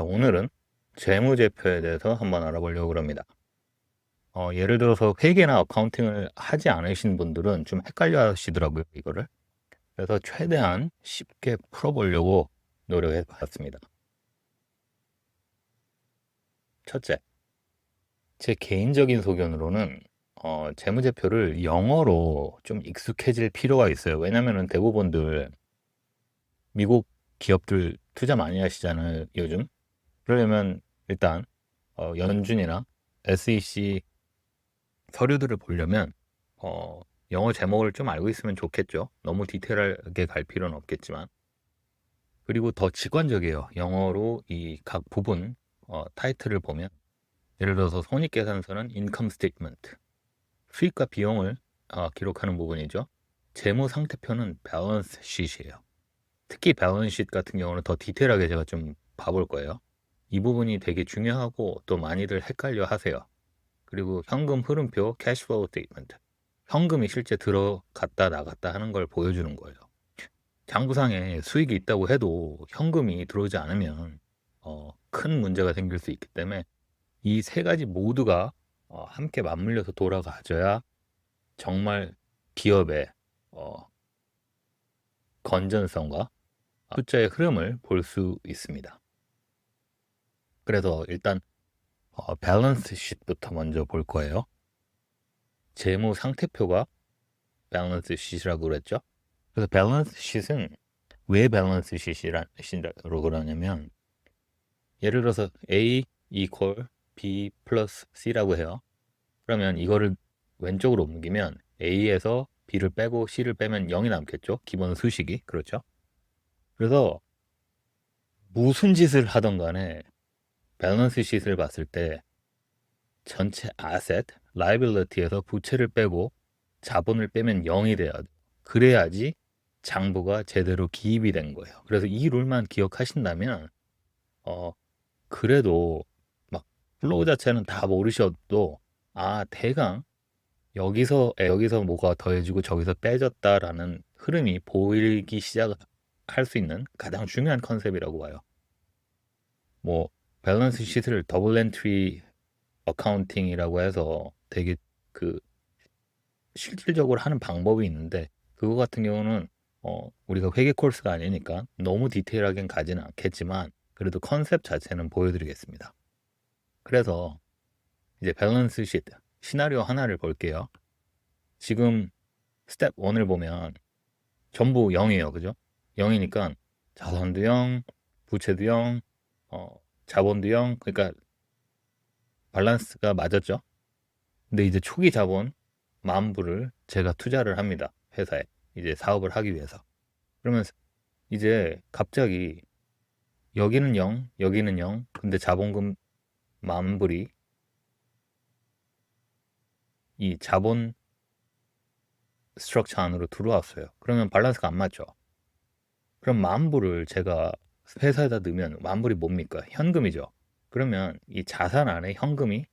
오늘은 재무제표에 대해서 한번 알아보려고 합니다. 예를 들어서 회계나 어카운팅을 하지 않으신 분들은 좀 헷갈려 하시더라고요, 이거를. 그래서 최대한 쉽게 풀어보려고 노력해 봤습니다. 첫째, 제 개인적인 소견으로는 재무제표를 영어로 좀 익숙해질 필요가 있어요. 왜냐면은 대부분들 미국 기업들 투자 많이 하시잖아요, 요즘. 그러려면 일단 연준이나 SEC 서류들을 보려면 어, 영어 제목을 좀 알고 있으면 좋겠죠. 너무 디테일하게 갈 필요는 없겠지만. 그리고 더 직관적이에요. 영어로 이 각 부분 타이틀을 보면 예를 들어서 손익계산서는 income statement, 수익과 비용을 기록하는 부분이죠. 재무상태표는 balance sheet이에요. 특히 balance sheet 같은 경우는 더 디테일하게 제가 좀 봐볼 거예요. 이 부분이 되게 중요하고 또 많이들 헷갈려 하세요. 그리고 현금 흐름표 cash flow statement. 현금이 실제 들어갔다 나갔다 하는 걸 보여주는 거예요. 장부상에 수익이 있다고 해도 현금이 들어오지 않으면 큰 문제가 생길 수 있기 때문에 이 세 가지 모두가 함께 맞물려서 돌아가져야 정말 기업의 어, 건전성과 숫자의 흐름을 볼 수 있습니다. 그래서 일단 밸런스 시트부터 먼저 볼 거예요. 재무 상태표가 밸런스 시트라고 그랬죠. 그래서 밸런스 시트는 왜 밸런스 시트라고 그러냐면 예를 들어서 A equal B 플러스 C라고 해요. 그러면 이거를 왼쪽으로 옮기면 A에서 B를 빼고 C를 빼면 0이 남겠죠. 기본 수식이. 그렇죠. 그래서 무슨 짓을 하던 간에 밸런스 시트를 봤을 때 전체 아셋, 라이빌리티에서 부채를 빼고 자본을 빼면 0이 돼야 돼. 그래야지 장부가 제대로 기입이 된 거예요. 그래서 이 룰만 기억하신다면 어 그래도 막 플로우 자체는 다 모르셔도 대강 여기서 뭐가 더해지고 저기서 빼졌다라는 흐름이 보이기 시작할 수 있는 가장 중요한 컨셉이라고 봐요. 뭐 밸런스 시트를 더블 엔트리 어카운팅이라고 해서 되게 그 실질적으로 하는 방법이 있는데 그거 같은 경우는 우리가 회계 코र्스가 아니니까 너무 디테일하게는 가지는 않겠지만 그래도 컨셉 자체는 보여드리겠습니다. 그래서 이제 밸런스 시트 시나리오 하나를 볼게요. 지금 스텝 1을 보면 전부 0이에요. 그죠? 0이니까 자산도 0, 부채도 0, 자본도 0. 그러니까 밸런스가 맞았죠. 근데 이제 초기 자본 10,000불을 제가 투자를 합니다. 회사에. 이제 사업을 하기 위해서. 그러면 이제 갑자기 여기는 0, 여기는 0. 근데 자본금 10,000불이 이 자본 스트럭처 안으로 들어왔어요. 그러면 밸런스가 안 맞죠. 그럼 10,000불을 제가 회사에다 넣으면 10,000불이 뭡니까? 현금이죠. 그러면 이 자산 안에 현금이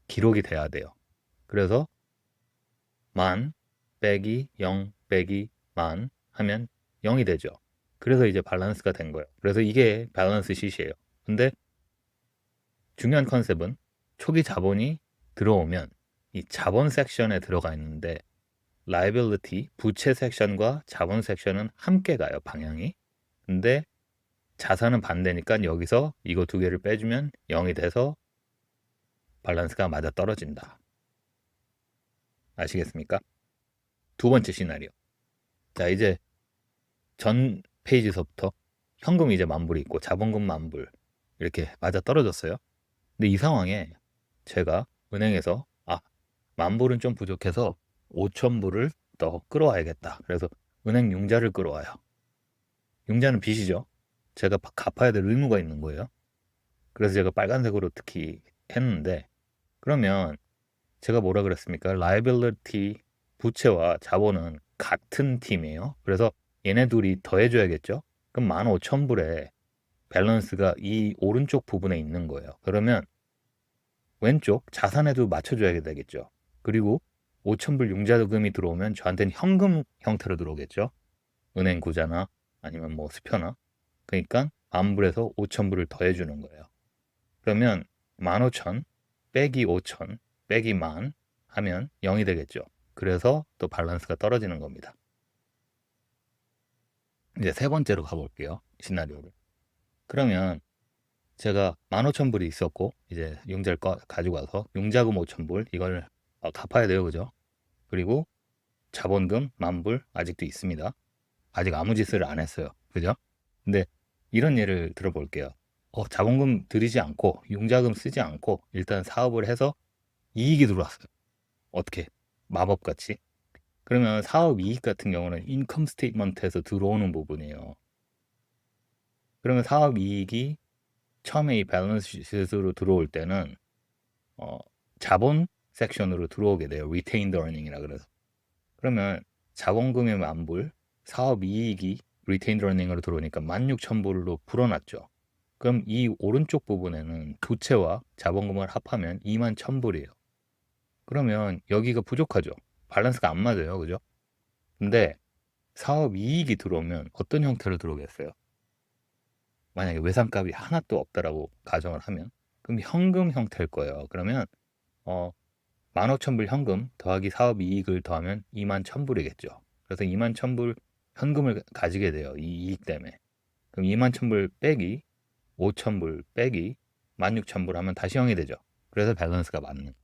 기록이 돼야 돼요. 그래서 만 빼기 0 빼기 만 하면 0이 되죠. 그래서 이제 밸런스가 된 거예요. 그래서 이게 밸런스 시트예요. 근데 중요한 컨셉은 초기 자본이 들어오면 이 자본 섹션에 들어가 있는데 liability, 부채 섹션과 자본 섹션은 함께 가요, 방향이. 근데 자산은 반대니까 여기서 이거 두 개를 빼주면 0이 돼서 밸런스가 맞아 떨어진다. 아시겠습니까? 두 번째 시나리오. 자, 이제 전 페이지서부터 현금이 이제 10,000불이 있고 자본금 10,000불 이렇게 맞아 떨어졌어요. 근데 이 상황에 제가 은행에서 10,000불은 좀 부족해서 5,000불을 더 끌어와야겠다. 그래서 은행 융자를 끌어와요. 융자는 빚이죠. 제가 갚아야 될 의무가 있는 거예요. 그래서 제가 빨간색으로 특히 했는데 그러면 제가 뭐라 그랬습니까? liability 부채와 자본은 같은 팀이에요. 그래서 얘네 둘이 더해줘야겠죠? 그럼 15,000불에 밸런스가 이 오른쪽 부분에 있는 거예요. 그러면 왼쪽 자산에도 맞춰줘야 되겠죠. 그리고 5,000불 융자금이 들어오면 저한테는 현금 형태로 들어오겠죠. 은행 구자나 아니면 뭐 수표나. 그러니까 만불에서 5천불을 더해주는 거예요. 그러면 15,000 빼기 5,000 빼기 만 하면 0이 되겠죠. 그래서 또 밸런스가 떨어지는 겁니다. 이제 세 번째로 가볼게요. 시나리오를. 그러면 제가 15,000불이 있었고 이제 융자를 가지고 와서 융자금 5,000불 이걸 갚아야 돼요. 그죠? 그리고 자본금 10,000불 아직도 있습니다. 아직 아무 짓을 안 했어요. 그죠? 근데 이런 예를 들어볼게요. 자본금 들이지 않고 융자금 쓰지 않고 일단 사업을 해서 이익이 들어왔어요. 어떻게? 마법같이. 그러면 사업 이익 같은 경우는 인컴 스테이트먼트에서 들어오는 부분이에요. 그러면 사업 이익이 처음에 이 밸런스 시트로 들어올 때는 자본 섹션으로 들어오게 돼요. retained earning이라 그래서. 그러면 자본금이 10,000불, 사업 이익이 retained earning으로 들어오니까 16,000불로 불어났죠. 그럼 이 오른쪽 부분에는 부채와 자본금을 합하면 21,000불이에요. 그러면 여기가 부족하죠. 밸런스가 안 맞아요. 그죠? 근데 사업 이익이 들어오면 어떤 형태로 들어오겠어요? 만약에 외상값이 하나도 없다라고 가정을 하면 그럼 현금 형태일 거예요. 그러면 15,000불 현금 더하기 사업 이익을 더하면 21,000불이겠죠. 그래서 21,000불 현금을 가지게 돼요. 이 이익 때문에. 그럼 21,000불 빼기 5,000불 빼기 16,000불 하면 다시 0이 되죠. 그래서 밸런스가 맞는.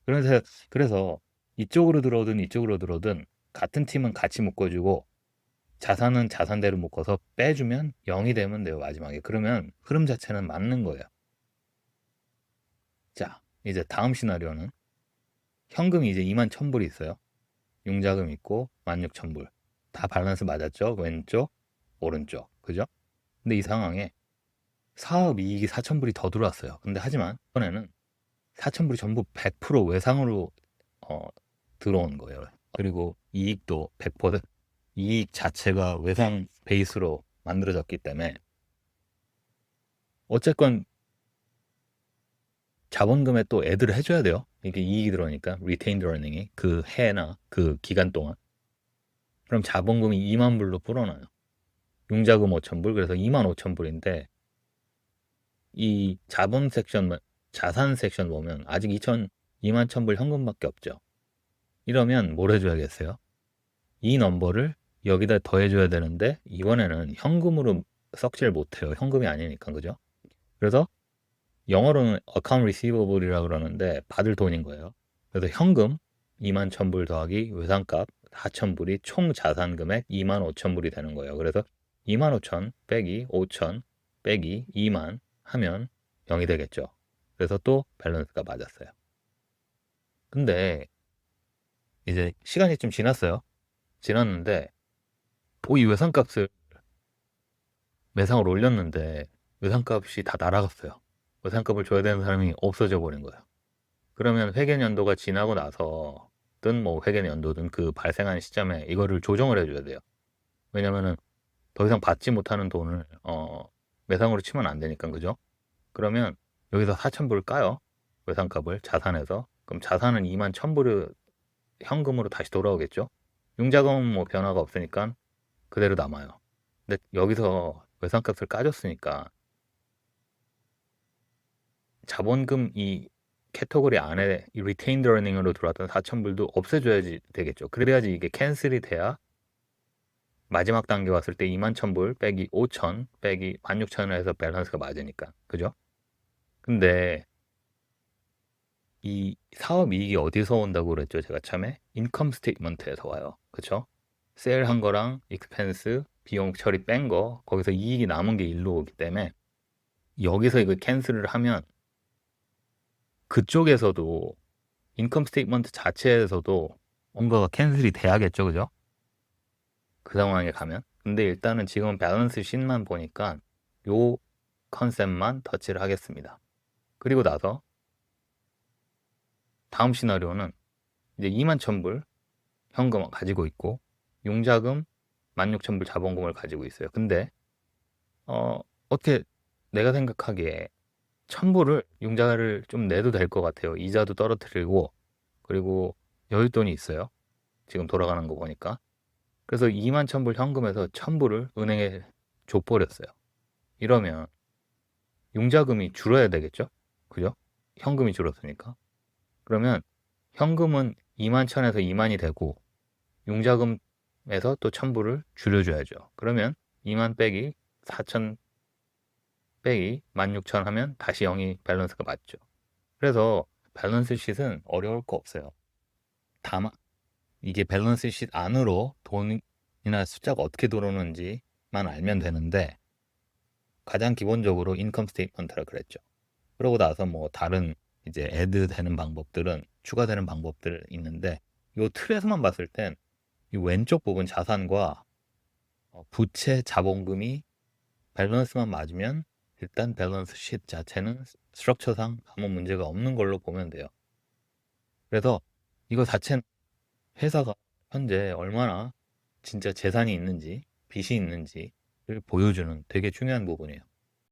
그래서 이쪽으로 들어오든 이쪽으로 들어오든 같은 팀은 같이 묶어주고 자산은 자산대로 묶어서 빼주면 0이 되면 돼요. 마지막에. 그러면 흐름 자체는 맞는 거예요. 자, 이제 다음 시나리오는 현금이 이제 21,000불이 있어요. 융자금 있고 16,000불. 다 밸런스 맞았죠? 왼쪽, 오른쪽. 그죠? 근데 이 상황에 사업 이익이 4,000불이 더 들어왔어요. 근데 하지만 이번에는 4,000불이 전부 100% 외상으로 들어온 거예요. 그리고 이익도 100% 이익 자체가 외상 베이스로 만들어졌기 때문에 어쨌건 자본금에 또 애들을 해줘야 돼요. 이게 이익이 들어오니까 retained earning이 그 해나 그 기간 동안. 그럼 자본금이 20,000불로 불어나요. 융자금 5,000불 그래서 25,000불인데 이 자본 섹션 자산 섹션 보면 아직 21,000불 현금밖에 없죠. 이러면 뭘 해줘야겠어요? 이 넘버를 여기다 더해줘야 되는데 이번에는 현금으로 썩질 못해요. 현금이 아니니까 그죠? 그래서 영어로는 account receivabl이라고 그러는데 받을 돈인 거예요. 그래서 현금 21,000불 더하기 외상값 4,000불이 총 자산 금액 25,000불이 되는 거예요. 그래서 25,000 빼기 5,000 빼기 2만 하면 0이 되겠죠. 그래서 또 밸런스가 맞았어요. 근데 이제 시간이 좀 지났는데 이 외상값을 매상으로 올렸는데 외상값이 다 날아갔어요. 외상값을 줘야 되는 사람이 없어져 버린 거예요. 그러면 회계연도가 지나고 나서든 뭐 회계연도든 그 발생한 시점에 이거를 조정을 해줘야 돼요. 왜냐면은 더 이상 받지 못하는 돈을 매상으로 치면 안 되니까 그죠? 그러면 여기서 4,000불 까요. 외상값을 자산에서. 그럼 자산은 21,000불을 현금으로 다시 돌아오겠죠? 융자금은 뭐 변화가 없으니까 그대로 남아요. 근데 여기서 외상값을 까줬으니까 자본금 이 캐터고리 안에 이 retained earning으로 들어왔던 4,000불도 없애줘야지 되겠죠. 그래야지 이게 캔슬이 돼야 마지막 단계 왔을 때 21,000불 빼기 5,000 빼기 16,000에서 밸런스가 맞으니까. 그죠? 근데 이 사업 이익이 어디서 온다고 그랬죠? 제가 처음에 인컴 스테이트먼트에서 와요. 그쵸? 세일 한 거랑 익스펜스 비용 처리 뺀 거 거기서 이익이 남은 게 일로 오기 때문에 여기서 이거 캔슬을 하면 그쪽에서도 인컴 스테이트먼트 자체에서도 뭔가가 캔슬이 돼야겠죠. 그죠? 그 상황에 가면. 근데 일단은 지금 밸런스 쉔만 보니까 요 컨셉만 터치를 하겠습니다. 그리고 나서 다음 시나리오는 이제 21,000불 현금 가지고 있고 융자금 16,000불 자본금을 가지고 있어요. 근데 어떻게 내가 생각하기에 1,000불을 융자를 좀 내도 될 것 같아요. 이자도 떨어뜨리고 그리고 여윳돈이 있어요. 지금 돌아가는 거 보니까. 그래서 21,000불 현금에서 1,000불을 은행에 줘버렸어요. 이러면 융자금이 줄어야 되겠죠? 그죠? 현금이 줄었으니까. 그러면 현금은 2만 천에서 2만이 되고 융자금에서 또 1,000불을 줄여줘야죠. 그러면 2만 빼기 4천 빼기 16,000 하면 다시 0이 밸런스가 맞죠. 그래서 밸런스 쉿은 어려울 거 없어요. 다만 이게 밸런스 쉿 안으로 돈이나 숫자가 어떻게 들어오는지만 알면 되는데 가장 기본적으로 인컴 스테이트먼트라 그랬죠. 그러고 나서 뭐 다른 이제 애드 되는 방법들은 추가되는 방법들 있는데 이 틀에서만 봤을 땐 이 왼쪽 부분 자산과 부채 자본금이 밸런스만 맞으면 일단 밸런스 쉿 자체는 스트럭처상 아무 문제가 없는 걸로 보면 돼요. 그래서 이거 자체는 회사가 현재 얼마나 진짜 재산이 있는지 빚이 있는지를 보여주는 되게 중요한 부분이에요.